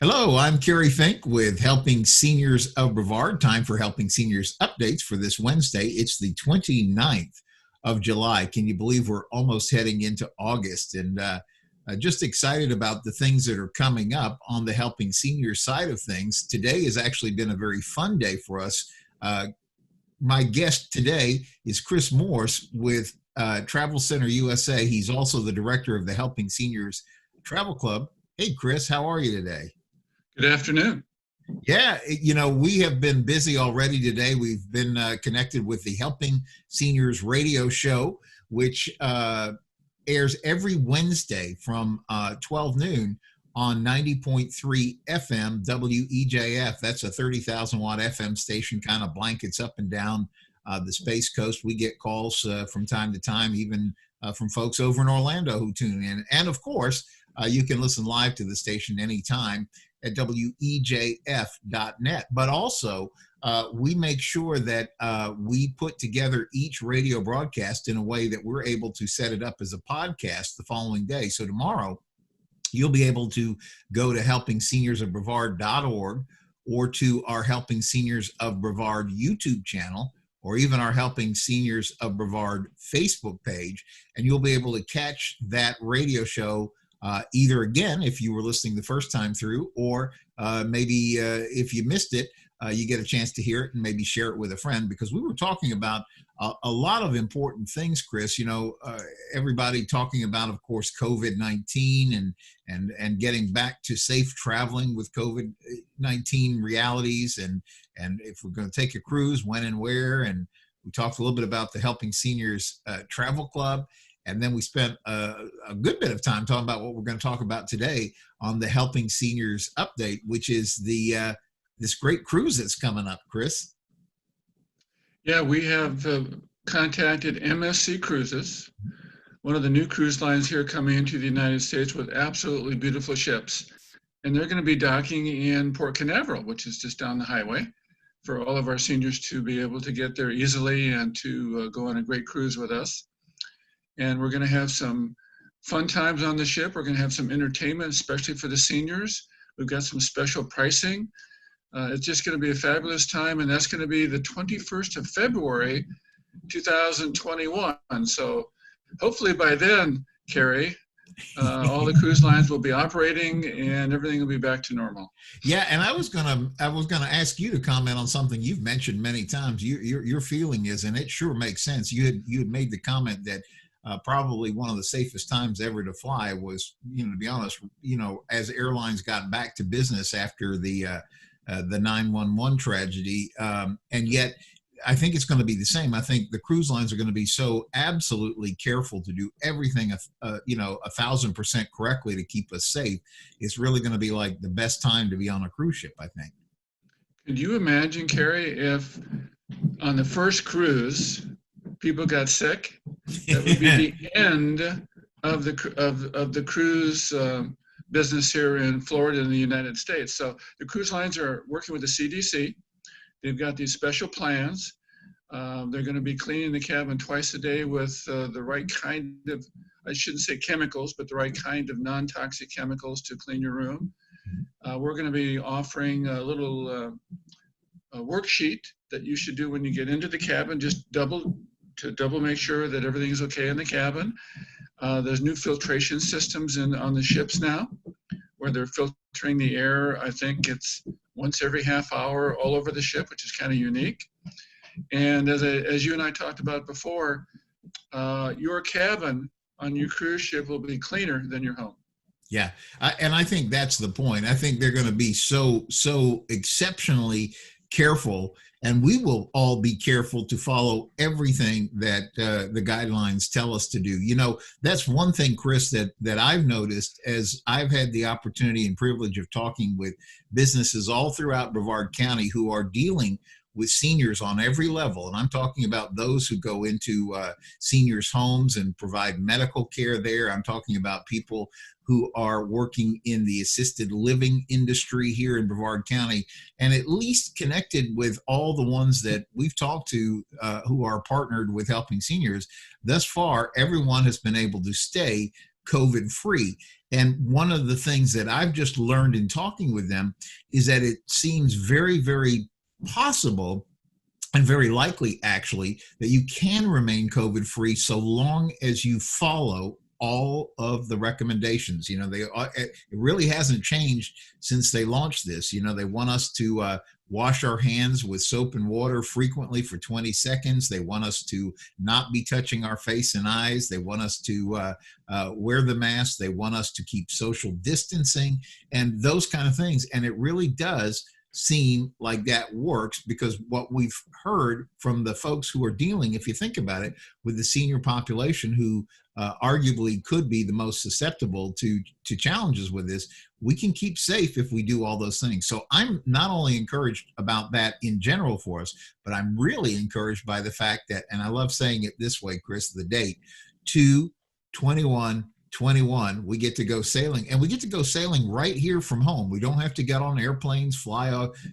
Hello, I'm Kerry Fink with Helping Seniors of Brevard. Time for Helping Seniors updates for this Wednesday. It's the 29th of July. Can you believe we're almost heading into August? And just excited about the things that are coming up on the Helping Seniors side of things. Today has actually been a very fun day for us. My guest today is Chris Morse with Travel Center USA. He's also the director of the Helping Seniors Travel Club. Hey, Chris, how are you today? Good afternoon. Yeah, we have been busy already today. We've been connected with the Helping Seniors radio show, which airs every Wednesday from 12 noon on 90.3 FM WEJF. That's a 30,000 watt FM station, kind of blankets up and down the Space Coast. We get calls from time to time, even from folks over in Orlando who tune in. And of course, you can listen live to the station anytime at wejf.net. But also, we make sure that we put together each radio broadcast in a way that we're able to set it up as a podcast the following day. So tomorrow, you'll be able to go to helpingseniorsofbrevard.org or to our Helping Seniors of Brevard YouTube channel, or even our Helping Seniors of Brevard Facebook page, and you'll be able to catch that radio show either again, if you were listening the first time through, or maybe if you missed it, you get a chance to hear it and maybe share it with a friend, because we were talking about a lot of important things, Chris. Everybody talking about, of course, COVID-19 and getting back to safe traveling with COVID-19 realities, and if we're going to take a cruise, when and where. And we talked a little bit about the Helping Seniors Travel Club. And then we spent a good bit of time talking about what we're going to talk about today on the Helping Seniors update, which is this great cruise that's coming up, Chris. Yeah, we have contacted MSC Cruises, one of the new cruise lines here coming into the United States with absolutely beautiful ships. And they're going to be docking in Port Canaveral, which is just down the highway, for all of our seniors to be able to get there easily and to go on a great cruise with us. And we're going to have some fun times on the ship. We're going to have some entertainment, especially for the seniors. We've got some special pricing. It's just going to be a fabulous time, and that's going to be the 21st of February, 2021. So hopefully by then, Kerry, all the cruise lines will be operating and everything will be back to normal. Yeah, and I was gonna ask you to comment on something you've mentioned many times. Your feeling is, and it sure makes sense. You had made the comment that probably one of the safest times ever to fly was, to be honest, as airlines got back to business after the 9/11 tragedy. And yet, I think it's going to be the same. I think the cruise lines are going to be so absolutely careful to do everything, 1,000% correctly to keep us safe. It's really going to be like the best time to be on a cruise ship, I think. Could you imagine, Kerry, if on the first cruise people got sick? That would be the end of the cruise business here in Florida in the United States. So the cruise lines are working with the CDC. They've got these special plans. They're going to be cleaning the cabin twice a day with the right kind of, I shouldn't say chemicals, but the right kind of non-toxic chemicals to clean your room. We're going to be offering a little worksheet that you should do when you get into the cabin, just double make sure that everything is okay in the cabin. There's new filtration systems on the ships now, where they're filtering the air. I think it's once every half hour all over the ship, which is kind of unique. And as you and I talked about before, your cabin on your cruise ship will be cleaner than your home. Yeah, and I think that's the point. I think they're going to be so exceptionally careful, and we will all be careful to follow everything that the guidelines tell us to do. That's one thing, Chris, that I've noticed as I've had the opportunity and privilege of talking with businesses all throughout Brevard County who are dealing with seniors on every level. And I'm talking about those who go into seniors' homes and provide medical care there. I'm talking about people who are working in the assisted living industry here in Brevard County, and at least connected with all the ones that we've talked to who are partnered with Helping Seniors. Thus far, everyone has been able to stay COVID-free. And one of the things that I've just learned in talking with them is that it seems very, very possible and very likely actually that you can remain COVID free so long as you follow all of the recommendations. It really hasn't changed since they launched this. They want us to wash our hands with soap and water frequently for 20 seconds. They want us to not be touching our face and eyes. They want us to wear the mask. They want us to keep social distancing and those kind of things. And it really does seem like that works, because what we've heard from the folks who are dealing, if you think about it, with the senior population who arguably could be the most susceptible to challenges with this, we can keep safe if we do all those things. So I'm not only encouraged about that in general for us, but I'm really encouraged by the fact that, and I love saying it this way, Chris, the date, 2/21/21, we get to go sailing, and we get to go sailing right here from home. We don't have to get on airplanes, fly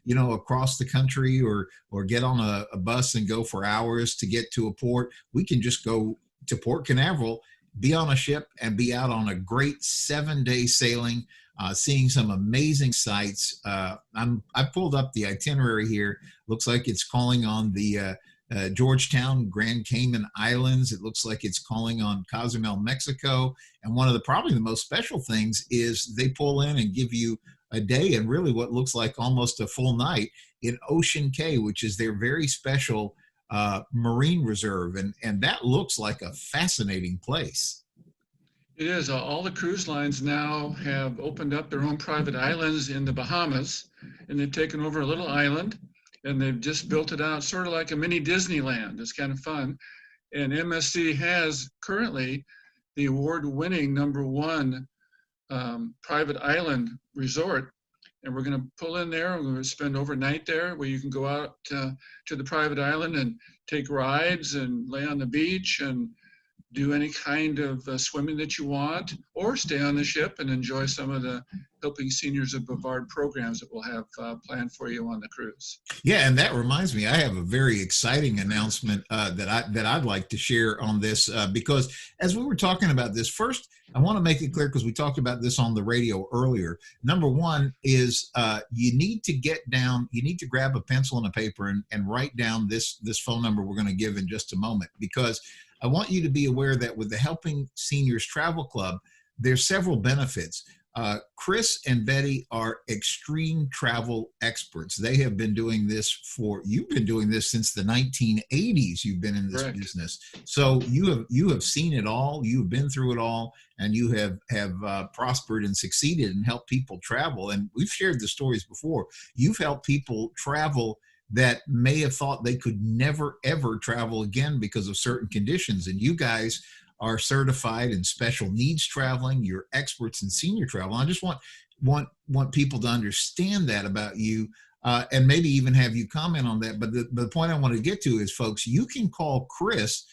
across the country, or get on a bus and go for hours to get to a port. We can just go to Port Canaveral, be on a ship, and be out on a great 7-day sailing, seeing some amazing sights. I pulled up the itinerary here. Looks like it's calling on the Georgetown, Grand Cayman Islands. It looks like it's calling on Cozumel, Mexico. And one of probably the most special things is they pull in and give you a day and really what looks like almost a full night in Ocean Cay, which is their very special marine reserve. And that looks like a fascinating place. It is. All the cruise lines now have opened up their own private islands in the Bahamas, and they've taken over a little island, and they've just built it out sort of like a mini Disneyland. It's kind of fun. And MSC has currently the award-winning #1 private island resort. And we're going to pull in there. We're going to spend overnight there, where you can go out to the private island and take rides and lay on the beach and do any kind of swimming that you want, or stay on the ship and enjoy some of the Helping Seniors of Brevard programs that we'll have planned for you on the cruise. Yeah, and that reminds me, I have a very exciting announcement that I'd like to share on this, because as we were talking about this, first, I want to make it clear, because we talked about this on the radio earlier. #1 is you need to grab a pencil and a paper and write down this phone number we're going to give in just a moment, because I want you to be aware that with the Helping Seniors Travel Club, there's several benefits. Chris and Betty are extreme travel experts. They have been doing this you've been doing this since the 1980s. You've been in this Correct. business. So you have seen it all, you've been through it all, and you have prospered and succeeded and helped people travel. And we've shared the stories before. You've helped people travel that may have thought they could never, ever travel again because of certain conditions. And you guys are certified in special needs traveling. You're experts in senior travel. I just want people to understand that about you, and maybe even have you comment on that. But the point I want to get to is, folks, you can call Chris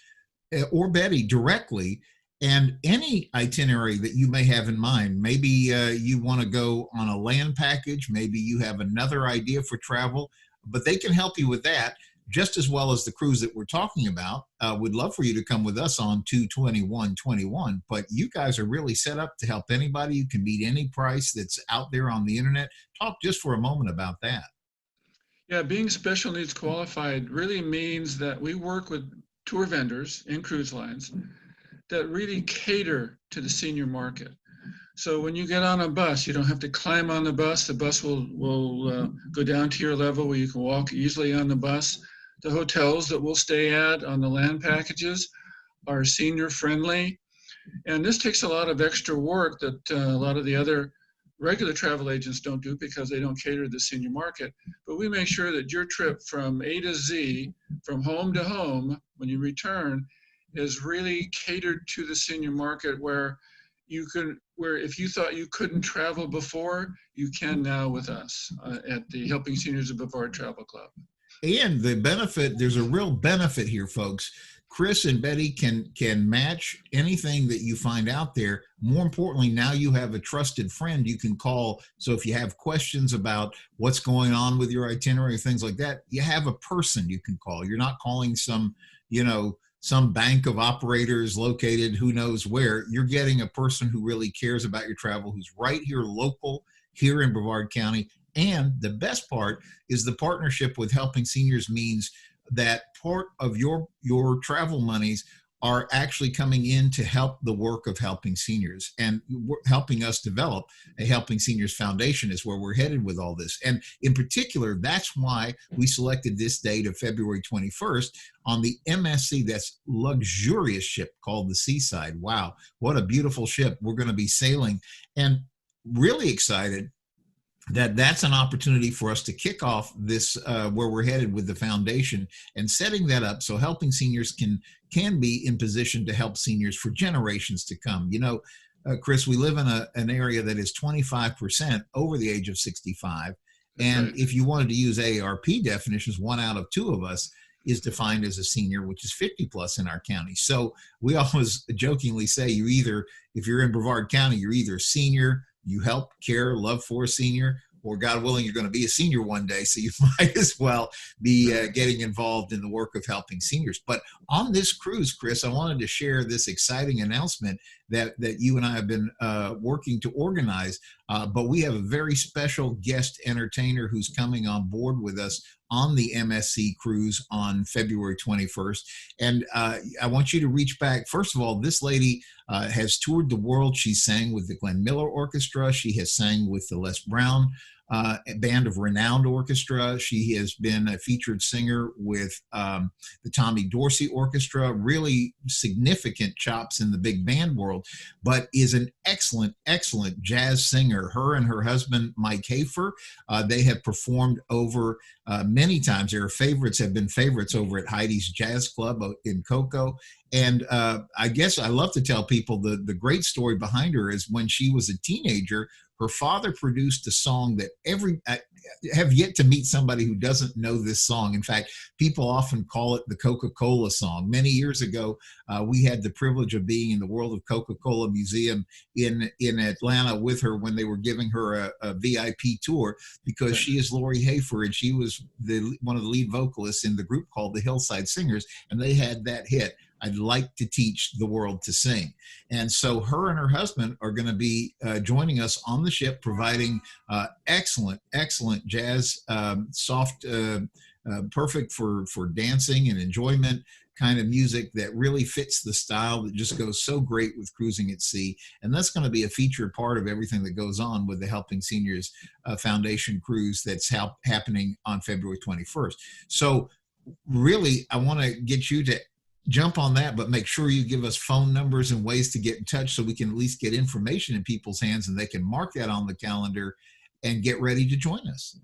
or Betty directly, and any itinerary that you may have in mind. Maybe you want to go on a land package. Maybe you have another idea for travel, but they can help you with that just as well as the cruise that we're talking about. We'd love for you to come with us on 2/21/21, but you guys are really set up to help anybody. You can meet any price that's out there on the internet. Talk just for a moment about that. Yeah, being special needs qualified really means that we work with tour vendors and cruise lines that really cater to the senior market. So when you get on a bus, you don't have to climb on the bus. The bus will go down to your level where you can walk easily on the bus. The hotels that we'll stay at on the land packages are senior friendly. And this takes a lot of extra work that a lot of the other regular travel agents don't do, because they don't cater to the senior market. But we make sure that your trip from A to Z, from home to home, when you return, is really catered to the senior market, where if you thought you couldn't travel before, you can now with us at the Helping Seniors of Brevard Travel Club. And the benefit, there's a real benefit here, folks. Chris and Betty can match anything that you find out there. More importantly, now you have a trusted friend you can call. So if you have questions about what's going on with your itinerary, things like that, you have a person you can call. You're not calling some, some bank of operators located who knows where. You're getting a person who really cares about your travel, who's right here local here in Brevard County. And the best part is the partnership with Helping Seniors means that part of your travel monies are actually coming in to help the work of Helping Seniors, and helping us develop a Helping Seniors Foundation is where we're headed with all this. And in particular, that's why we selected this date of February 21st on the MSC, that's luxurious ship called the Seaside. Wow, what a beautiful ship. We're going to be sailing, and really excited that that's an opportunity for us to kick off this where we're headed with the foundation, and setting that up so Helping Seniors can be in position to help seniors for generations to come. You know, Chris, we live in an area that is 25% over the age of 65. And if you wanted to use AARP definitions, 1 out of 2 of us is defined as a senior, which is 50 plus in our county. So we always jokingly say if you're in Brevard County, you're either a senior, you help, care, love for a senior, or God willing, you're going to be a senior one day. So you might as well be getting involved in the work of helping seniors. But on this cruise, Chris, I wanted to share this exciting announcement that you and I have been working to organize. But we have a very special guest entertainer who's coming on board with us on the MSC cruise on February 21st. And I want you to reach back. First of all, this lady has toured the world. She sang with the Glenn Miller Orchestra. She has sang with the Les Brown Band of Renowned Orchestra. She has been a featured singer with the Tommy Dorsey Orchestra, really significant chops in the big band world, but is an excellent, excellent jazz singer. Her and her husband, Mike Hafer, they have performed over many times. Their favorites have been favorites over at Heidi's Jazz Club in Cocoa. And I guess I love to tell people the great story behind her is when she was a teenager, her father produced a song that I have yet to meet somebody who doesn't know this song. In fact, people often call it the Coca-Cola song. Many years ago, we had the privilege of being in the World of Coca-Cola Museum in Atlanta with her when they were giving her a VIP tour, because she is Lori Hafer, and she was one of the lead vocalists in the group called the Hillside Singers, and they had that hit, I'd like to teach the world to sing. And so her and her husband are going to be joining us on the ship, providing excellent, excellent jazz, soft, perfect for dancing and enjoyment kind of music that really fits the style that just goes so great with cruising at sea. And that's going to be a featured part of everything that goes on with the Helping Seniors Foundation cruise that's happening on February 21st. So really, I want to get you to jump on that, but make sure you give us phone numbers and ways to get in touch so we can at least get information in people's hands and they can mark that on the calendar and get ready to join us.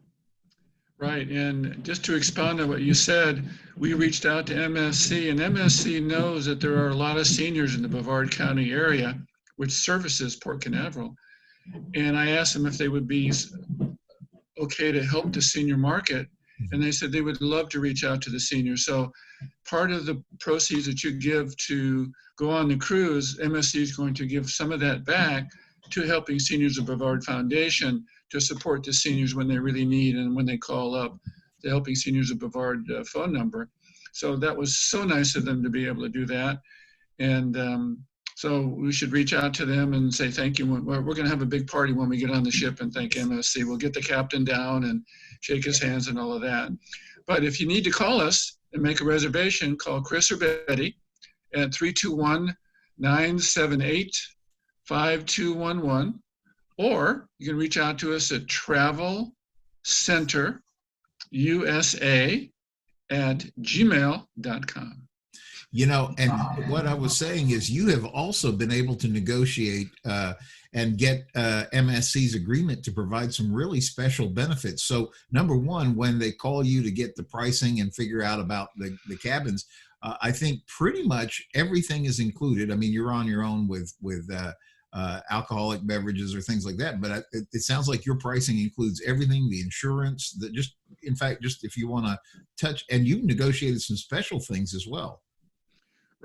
Right. And just to expound on what you said, we reached out to MSC, and MSC knows that there are a lot of seniors in the Brevard County area, which services Port Canaveral. And I asked them if they would be okay to help the senior market. And they said they would love to reach out to the seniors. So part of the proceeds that you give to go on the cruise, MSC is going to give some of that back to Helping Seniors of Brevard Foundation to support the seniors when they really need and when they call up the Helping Seniors of Brevard phone number. So that was so nice of them to be able to do that. And so we should reach out to them and say thank you. We're going to have a big party when we get on the ship and thank MSC. We'll get the captain down and shake his hands and all of that. But if you need to call us and make a reservation, call Chris or Betty at 321-978-5211, or you can reach out to us at travelcenterusa@gmail.com. You know, and what I was saying is you have also been able to negotiate and get MSC's agreement to provide some really special benefits. So number one, when they call you to get the pricing and figure out about the cabins, I think pretty much everything is included. I mean, you're on your own with alcoholic beverages or things like that, but it sounds like your pricing includes everything, the insurance, just if you want to touch, and you negotiated some special things as well.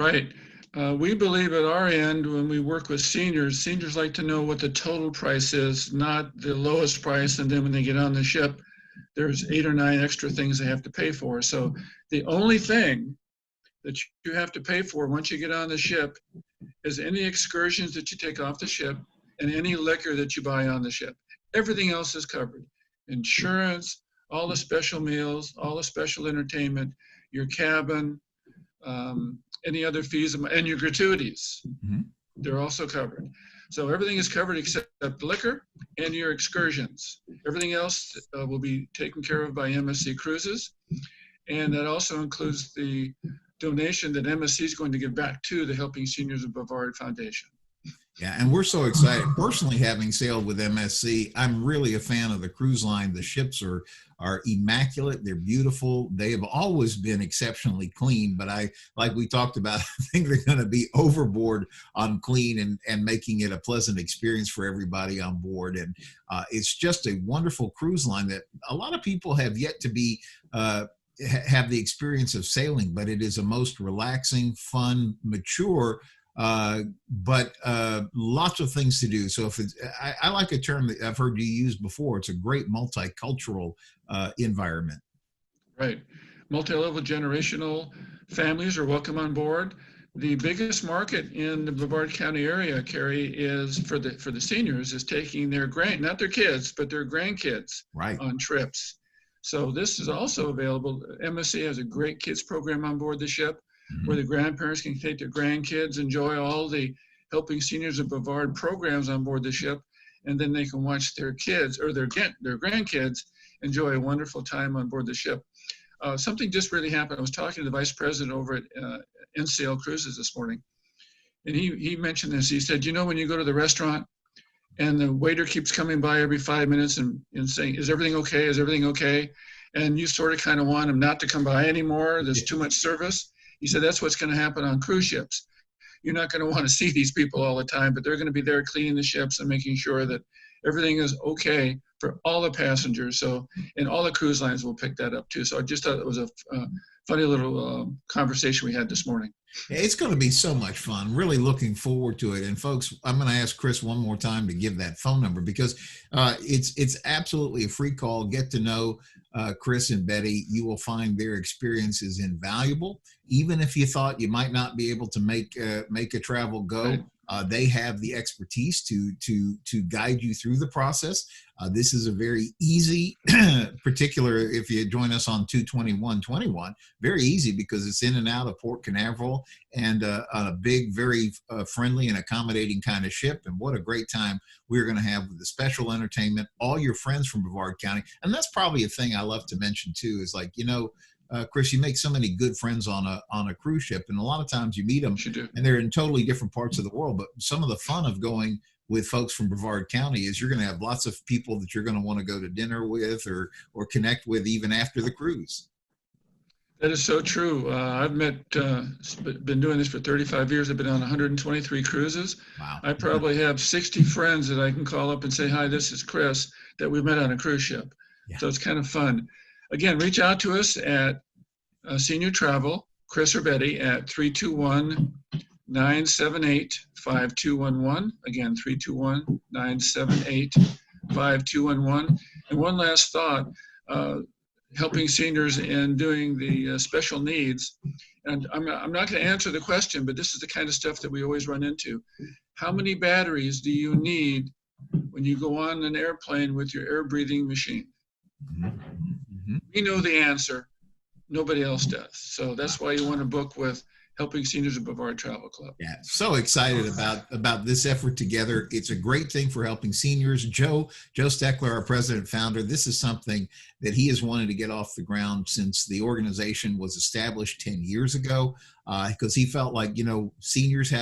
Right. We believe at our end, when we work with seniors like to know what the total price is, not the lowest price. And then when they get on the ship, there's 8 or 9 extra things they have to pay for. So the only thing that you have to pay for once you get on the ship is any excursions that you take off the ship and any liquor that you buy on the ship. Everything else is covered. Insurance, all the special meals, all the special entertainment, your cabin, any other fees, and your gratuities. Mm-hmm. They're also covered. So everything is covered except liquor and your excursions. Everything else will be taken care of by MSC Cruises. And that also includes the donation that MSC is going to give back to the Helping Seniors of Brevard Foundation. Yeah, and we're so excited. Personally, having sailed with MSC, I'm really a fan of the cruise line. The ships are immaculate. They're beautiful. They have always been exceptionally clean, but like we talked about, I think they're going to be overboard on clean and making it a pleasant experience for everybody on board. And it's just a wonderful cruise line that a lot of people have yet to be have the experience of sailing, but it is a most relaxing, fun, mature, but lots of things to do. So if it's, I like a term that I've heard you use before. It's a great multicultural environment. Right. Multi-level generational families are welcome on board. The biggest market in the Brevard County area, Kerry, is for the seniors is taking their not their kids, but their grandkids on trips. So this is also available. MSC has a great kids program on board the ship, where the grandparents can take their grandkids, enjoy all the Helping Seniors of Brevard programs on board the ship, and then they can watch their kids or their grandkids enjoy a wonderful time on board the ship. Something just really happened. I was talking to the vice president over at NCL Cruises this morning, and he mentioned this. He said, when you go to the restaurant and the waiter keeps coming by every 5 minutes and saying, is everything okay? Is everything okay? And you sort of kind of want him not to come by anymore. There's too much service. He said, that's what's going to happen on cruise ships. You're not going to want to see these people all the time, but they're going to be there cleaning the ships and making sure that everything is okay for all the passengers. So, and all the cruise lines will pick that up too. So I just thought it was a funny little conversation we had this morning. It's going to be so much fun. Really looking forward to it. And folks, I'm going to ask Chris one more time to give that phone number because it's absolutely a free call. Get to know Chris and Betty. You will find their experiences invaluable. Even if you thought you might not be able to make a travel go, right. They have the expertise to guide you through the process. This is a very easy, particular if you join us on 2/21/21, very easy because it's in and out of Port Canaveral and a big, very friendly and accommodating kind of ship. And what a great time we're going to have with the special entertainment, all your friends from Brevard County. And that's probably a thing I love to mention too, is like, Chris, you make so many good friends on a cruise ship, and a lot of times you meet them and they're in totally different parts of the world. But some of the fun of going with folks from Brevard County is you're going to have lots of people that you're going to want to go to dinner with or connect with even after the cruise. That is so true. I've been doing this for 35 years. I've been on 123 cruises. Wow. I probably have 60 friends that I can call up and say, hi, this is Chris, that we met on a cruise ship. Yeah. So it's kind of fun. Again, reach out to us at Senior Travel, Chris or Betty, at 321-978-5211. Again, 321-978-5211. And one last thought, helping seniors in doing the special needs. And I'm not going to answer the question, but this is the kind of stuff that we always run into. How many batteries do you need when you go on an airplane with your air breathing machine? We know the answer. Nobody else does. So that's why you want to book with Helping Seniors of Brevard Travel Club. Yeah, so excited about this effort together. It's a great thing for helping seniors. Joe Steckler, our president founder, this is something that he has wanted to get off the ground since the organization was established 10 years ago, because he felt like, seniors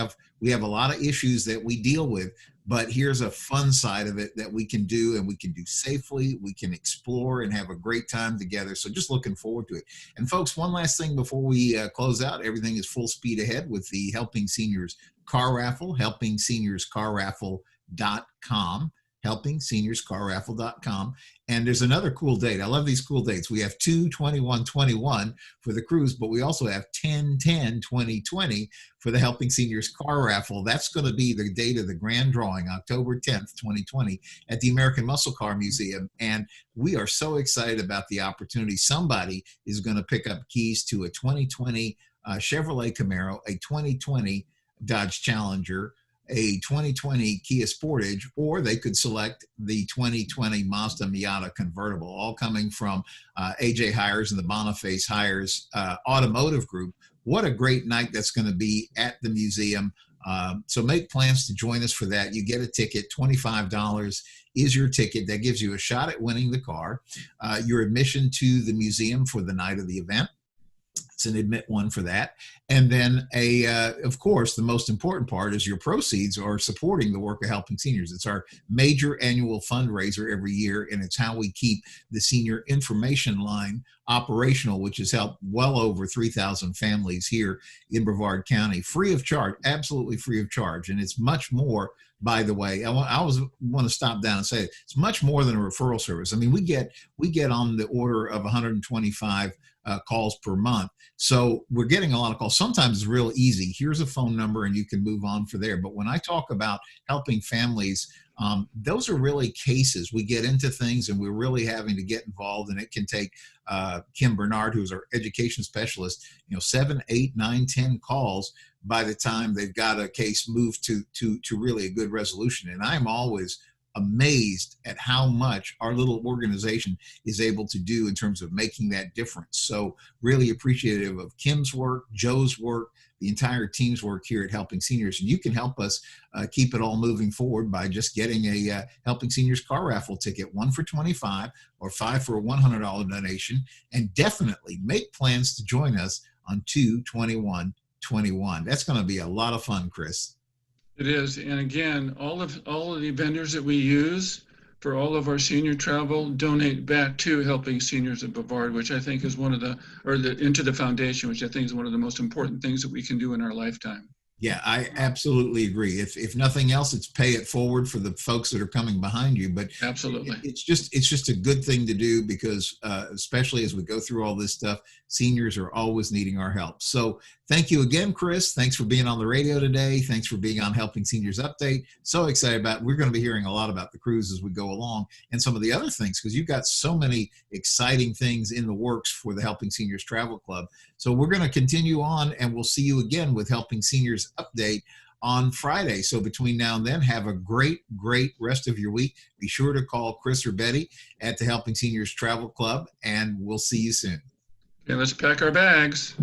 we have a lot of issues that we deal with, but here's a fun side of it that we can do, and we can do safely. We can explore and have a great time together. So just looking forward to it. And folks, one last thing before we close out, everything is full speed ahead with the Helping Seniors Car Raffle, HelpingSeniorsCarRaffle.com. HelpingSeniorsCarRaffle.com. And there's another cool date. I love these cool dates. We have 2/21/21 for the cruise, but we also have 10/10/2020 for the Helping Seniors Car Raffle. That's going to be the date of the grand drawing, October 10th, 2020 at the American Muscle Car Museum. And we are so excited about the opportunity. Somebody is going to pick up keys to a 2020 Chevrolet Camaro, a 2020 Dodge Challenger, a 2020 Kia Sportage, or they could select the 2020 Mazda Miata convertible, all coming from AJ Hires and the Boniface Hires automotive group. What a great night that's going to be at the museum. So make plans to join us for that. You get a ticket, $25 is your ticket. That gives you a shot at winning the car. Your admission to the museum for the night of the event. It's an admit one for that. And then of course, the most important part is your proceeds are supporting the work of Helping Seniors. It's our major annual fundraiser every year, and it's how we keep the senior information line operational, which has helped well over 3,000 families here in Brevard County, free of charge, absolutely free of charge. And it's much more, by the way. I want to stop down and say it's much more than a referral service. I mean, we get on the order of 125 calls per month. So we're getting a lot of calls. Sometimes it's real easy. Here's a phone number and you can move on for there. But when I talk about helping families, those are really cases. We get into things and we're really having to get involved, and it can take Kim Bernard, who's our education specialist, 7, 8, 9, 10 calls by the time they've got a case moved to really a good resolution. And I'm always amazed at how much our little organization is able to do in terms of making that difference. So really appreciative of Kim's work, Joe's work, the entire team's work here at Helping Seniors. And you can help us keep it all moving forward by just getting a Helping Seniors Car Raffle ticket, 1 for $25 or 5 for a $100 donation. And definitely make plans to join us on 2/21/21. That's going to be a lot of fun, Chris. It is. And again, all of the vendors that we use for all of our senior travel donate back to Helping Seniors of Brevard, which I think is into the foundation, which I think is one of the most important things that we can do in our lifetime. Yeah, I absolutely agree. If nothing else, it's pay it forward for the folks that are coming behind you. But absolutely, it's just a good thing to do because especially as we go through all this stuff, seniors are always needing our help. So thank you again, Chris. Thanks for being on the radio today. Thanks for being on Helping Seniors Update. So excited we're going to be hearing a lot about the cruise as we go along and some of the other things, because you've got so many exciting things in the works for the Helping Seniors Travel Club. So we're going to continue on, and we'll see you again with Helping Seniors Update on Friday. So between now and then, have a great rest of your week. Be sure to call Chris or Betty at the Helping Seniors Travel Club, and we'll see you soon. Okay, let's pack our bags.